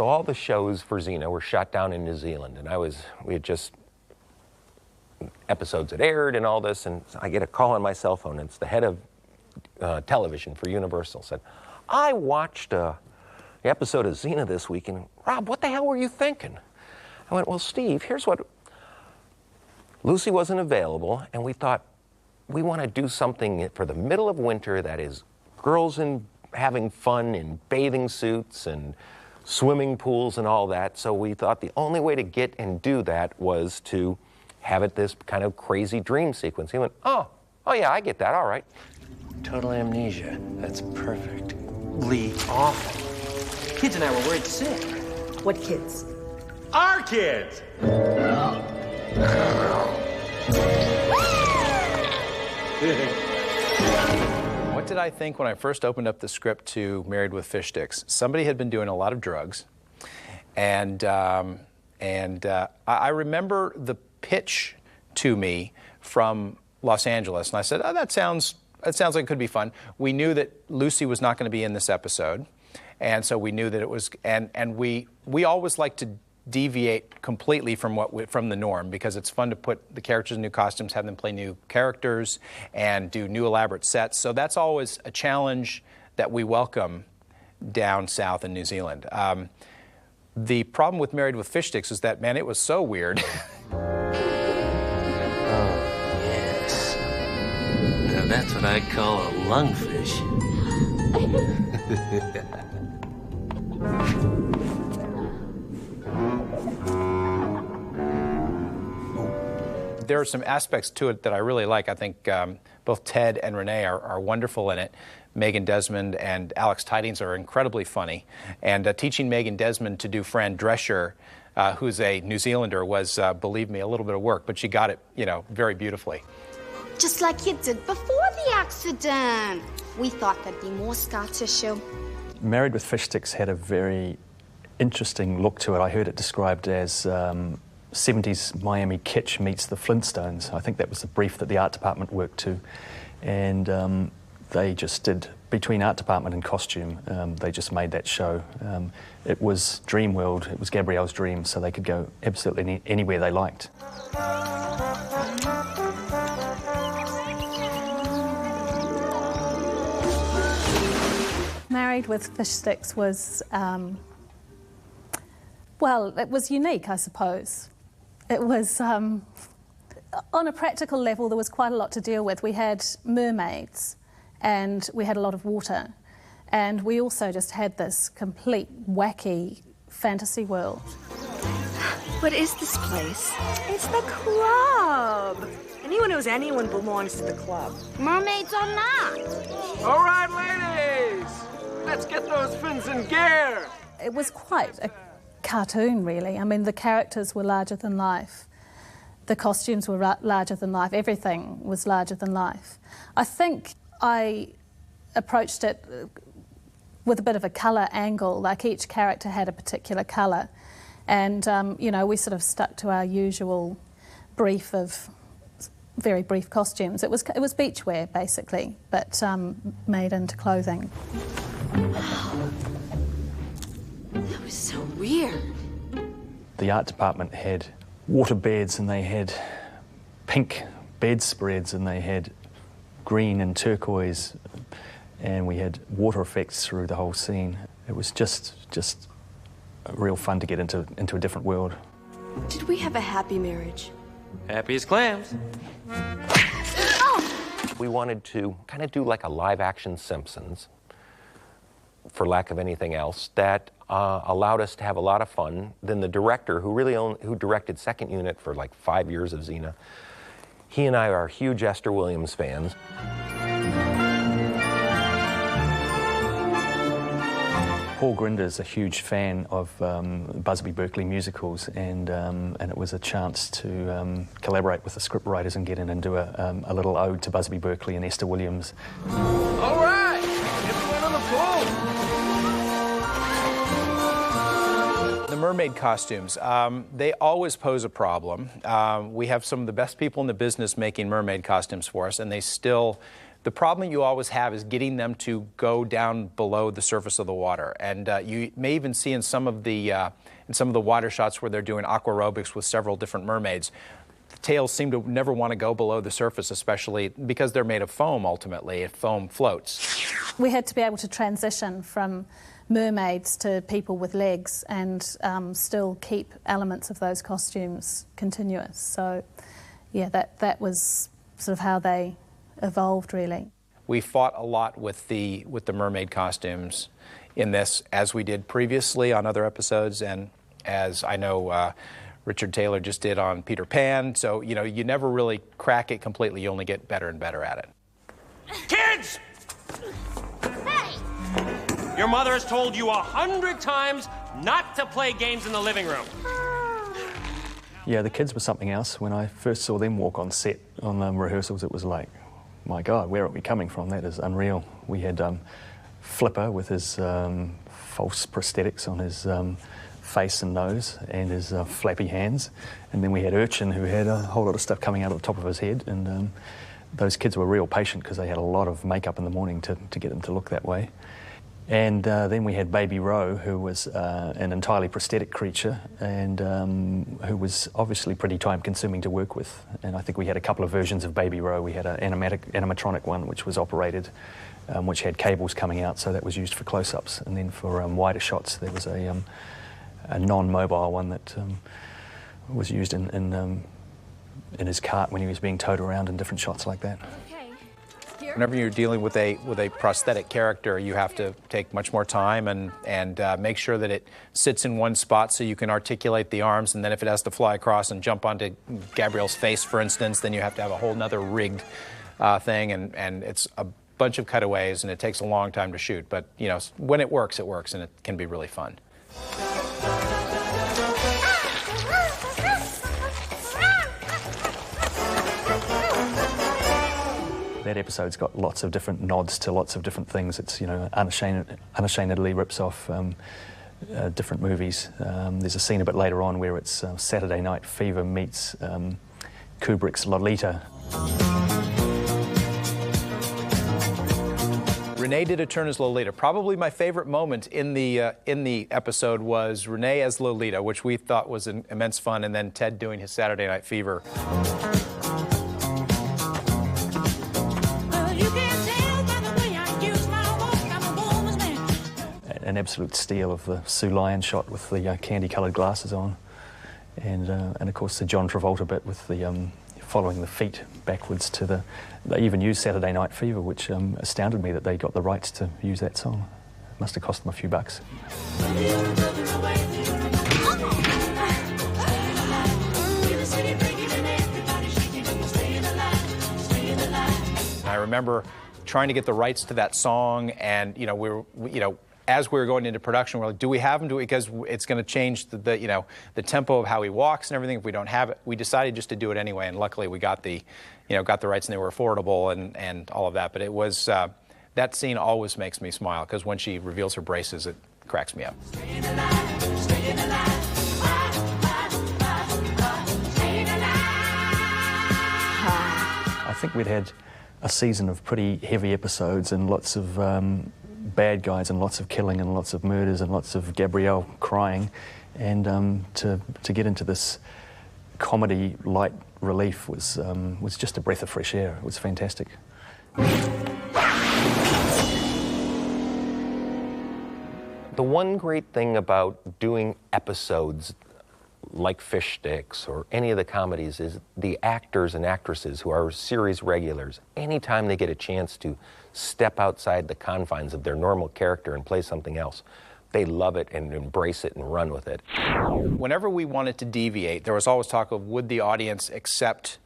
So all the shows for Xena were shot down in New Zealand, and we had just, episodes had aired and all this, and I get a call on my cell phone, and it's the head of television for Universal, said, I watched the episode of Xena this week, and Rob, what the hell were you thinking? I went, well, Steve, here's what, Lucy wasn't available, and we thought, we want to do something for the middle of winter that is girls having fun in bathing suits and swimming pools and all that. So we thought the only way to get and do that was to have it this kind of crazy dream sequence. He went, oh yeah, I get that, all right. Total amnesia. That's perfectly awful. Kids and I were worried sick. What kids? Our kids! What did I think when I first opened up the script to Married with Fish Sticks? Somebody had been doing a lot of drugs, and I remember the pitch to me from Los Angeles, and I said, oh, that sounds like it could be fun. We knew that Lucy was not going to be in this episode, and so we knew that it was, and we always like to deviate completely from from the norm, because it's fun to put the characters in new costumes, have them play new characters, and do new elaborate sets. So that's always a challenge that we welcome down south in New Zealand. The problem with Married with Fish Sticks is that, man, it was so weird. Yes. Now that's what I call a lungfish. There are some aspects to it that I really like. I think both Ted and Renee are wonderful in it. Megan Desmond and Alex Tidings are incredibly funny. And teaching Megan Desmond to do Fran Drescher, who's a New Zealander, was, believe me, a little bit of work, but she got it, very beautifully. Just like you did before the accident. We thought there'd be more scar tissue. Married with Fish Sticks had a very interesting look to it. I heard it described as 70s Miami kitsch meets the Flintstones. I think that was the brief that the art department worked to. And they just did, between art department and costume, they just made that show. It was dream world, it was Gabrielle's dream, so they could go absolutely anywhere they liked. Married with Fish Sticks was, well, it was unique, I suppose. It was, on a practical level, there was quite a lot to deal with. We had mermaids, and we had a lot of water. And we also just had this complete wacky fantasy world. What is this place? It's the club. Anyone who's anyone belongs to the club. Mermaids or not. All right, ladies, let's get those fins in gear. It was quite a cartoon, really. I mean, the characters were larger than life. The costumes were larger than life. Everything was larger than life. I think I approached it with a bit of a colour angle, like each character had a particular colour. And, we sort of stuck to our usual brief of very brief costumes. It was beachwear, basically, but made into clothing. That was so weird. The art department had water beds, and they had pink bedspreads, and they had green and turquoise, and we had water effects through the whole scene. It was just real fun to get into a different world. Did we have a happy marriage? Happy as clams. We wanted to kind of do like a live-action Simpsons, for lack of anything else, that allowed us to have a lot of fun. Then the director, who directed second unit for like 5 years of Xena, he and I are huge Esther Williams fans. Paul Grinder's a huge fan of Busby Berkeley musicals, and it was a chance to collaborate with the scriptwriters and get in and do a little ode to Busby Berkeley and Esther Williams. All right, everyone on the pool. The mermaid costumes, they always pose a problem. We have some of the best people in the business making mermaid costumes for us, and they still the problem you always have is getting them to go down below the surface of the water. And you may even see in some of the water shots where they're doing aquarobics with several different mermaids, the tails seem to never want to go below the surface, especially because they're made of foam ultimately, and foam floats. We had to be able to transition from mermaids to people with legs and still keep elements of those costumes continuous. So, yeah, that was sort of how they evolved, really. We fought a lot with the mermaid costumes in this, as we did previously on other episodes, and as I know Richard Taylor just did on Peter Pan. So, you know, you never really crack it completely. You only get better and better at it. Kids! Hey! Your mother has told you 100 times not to play games in the living room. Yeah, the kids were something else. When I first saw them walk on set on rehearsals, it was like, my God, where are we coming from? That is unreal. We had Flipper with his false prosthetics on his face and nose and his flappy hands. And then we had Urchin, who had a whole lot of stuff coming out of the top of his head. And those kids were real patient because they had a lot of makeup in the morning to get them to look that way. And then we had Baby Roe, who was an entirely prosthetic creature and who was obviously pretty time-consuming to work with. And I think we had a couple of versions of Baby Roe. We had an animatronic one, which was operated, which had cables coming out, so that was used for close-ups. And then for wider shots, there was a non-mobile one that was used in his cart when he was being towed around in different shots like that. Whenever you're dealing with a prosthetic character, you have to take much more time and make sure that it sits in one spot so you can articulate the arms. And then if it has to fly across and jump onto Gabrielle's face, for instance, then you have to have a whole nother rigged thing. And it's a bunch of cutaways, and it takes a long time to shoot. But you know, when it works, and it can be really fun. That episode's got lots of different nods to lots of different things. It's, you know, unashamedly rips off different movies. There's a scene a bit later on where it's Saturday Night Fever meets Kubrick's Lolita. Renee did a turn as Lolita. Probably my favorite moment in the episode was Renee as Lolita, which we thought was an immense fun, and then Ted doing his Saturday Night Fever. An absolute steal of the Sue Lyon shot with the candy-coloured glasses on, and of course the John Travolta bit with the following the feet backwards to the. They even used Saturday Night Fever, which astounded me that they got the rights to use that song. It must have cost them a few bucks. I remember trying to get the rights to that song, and you know as we were going into production, we're like, do we have him? Because it's going to change the tempo of how he walks and everything. If we don't have it, we decided just to do it anyway. And luckily, we got the rights, and they were affordable and all of that. But it was that scene always makes me smile because when she reveals her braces, it cracks me up. I think we'd had a season of pretty heavy episodes and lots of bad guys and lots of killing and lots of murders and lots of Gabrielle crying, and to get into this comedy light relief was just a breath of fresh air. It was fantastic. The one great thing about doing episodes like Fish Sticks or any of the comedies is the actors and actresses who are series regulars, anytime they get a chance to step outside the confines of their normal character and play something else, they love it and embrace it and run with it. Whenever we wanted to deviate, there was always talk of would the audience accept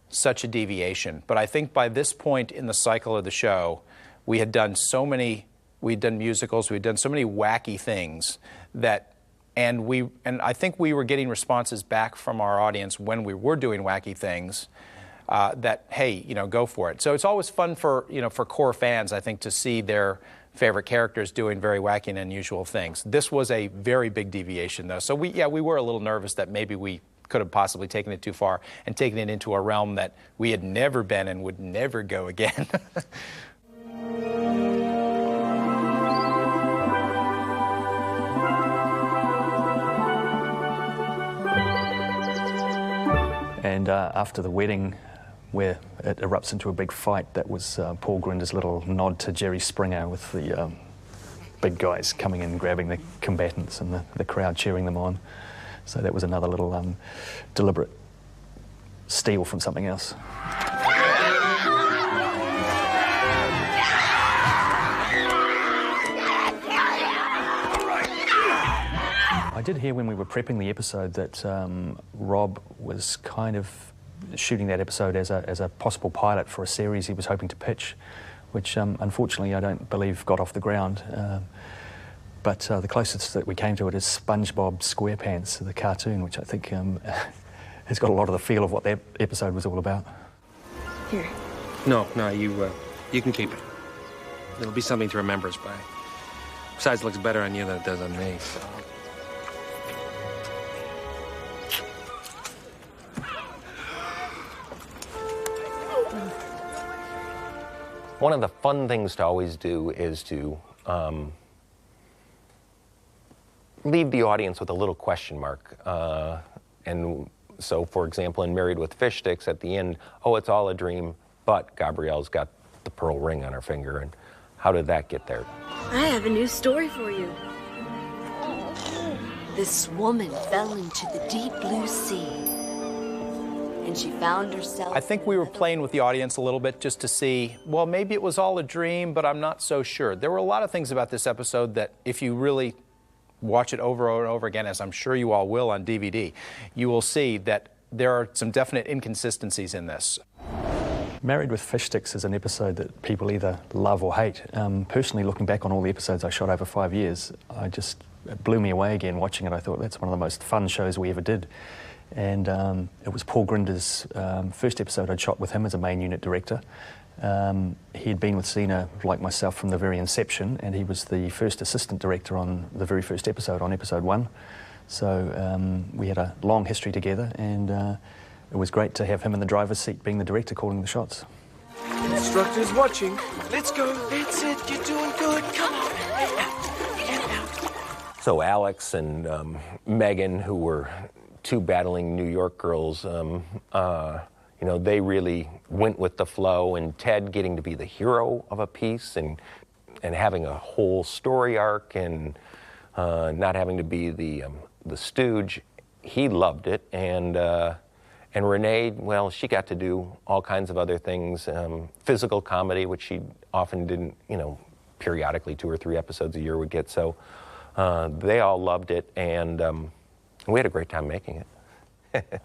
such a deviation. But I think by this point in the cycle of the show, we'd done musicals, we'd done so many wacky things that And I think we were getting responses back from our audience when we were doing wacky things that, hey, go for it. So it's always fun for core fans, I think, to see their favorite characters doing very wacky and unusual things. This was a very big deviation, though. So we were a little nervous that maybe we could have possibly taken it too far and taken it into a realm that we had never been and would never go again. And after the wedding, where it erupts into a big fight, that was Paul Grinder's little nod to Jerry Springer, with the big guys coming in, grabbing the combatants and the crowd cheering them on. So that was another little deliberate steal from something else. I did hear when we were prepping the episode that Rob was kind of shooting that episode as a possible pilot for a series he was hoping to pitch, which unfortunately I don't believe got off the ground. But the closest that we came to it is SpongeBob SquarePants, the cartoon, which I think has got a lot of the feel of what that episode was all about. Here. No, you can keep it. It'll be something to remember us by. Besides, it looks better on you than it does on me. So. One of the fun things to always do is to leave the audience with a little question mark. And so, for example, in Married with Fish Sticks, at the end, oh, it's all a dream, but Gabrielle's got the pearl ring on her finger. And how did that get there? I have a new story for you. This woman fell into the deep blue sea, and she found herself... I think we were playing with the audience a little bit just to see, well, maybe it was all a dream, but I'm not so sure. There were a lot of things about this episode that if you really watch it over and over again, as I'm sure you all will on DVD, you will see that there are some definite inconsistencies in this. Married with Fish Sticks is an episode that people either love or hate. Personally, looking back on all the episodes I shot over 5 years, it blew me away again watching it. I thought that's one of the most fun shows we ever did. And it was Paul Grinder's first episode I'd shot with him as a main unit director. He had been with Xena, like myself, from the very inception, and he was the first assistant director on the very first episode, on episode 1. So we had a long history together, and it was great to have him in the driver's seat, being the director, calling the shots. Instructors watching. Let's go. That's it. You're doing good. Come on. Get out. So Alex and Megan, who were two battling New York girls, you know, they really went with the flow, and Ted getting to be the hero of a piece and having a whole story arc and not having to be the stooge, he loved it. And Renee, well, she got to do all kinds of other things, physical comedy, which she often didn't, you know, periodically 2 or 3 episodes a year would get. So they all loved it, and we had a great time making it.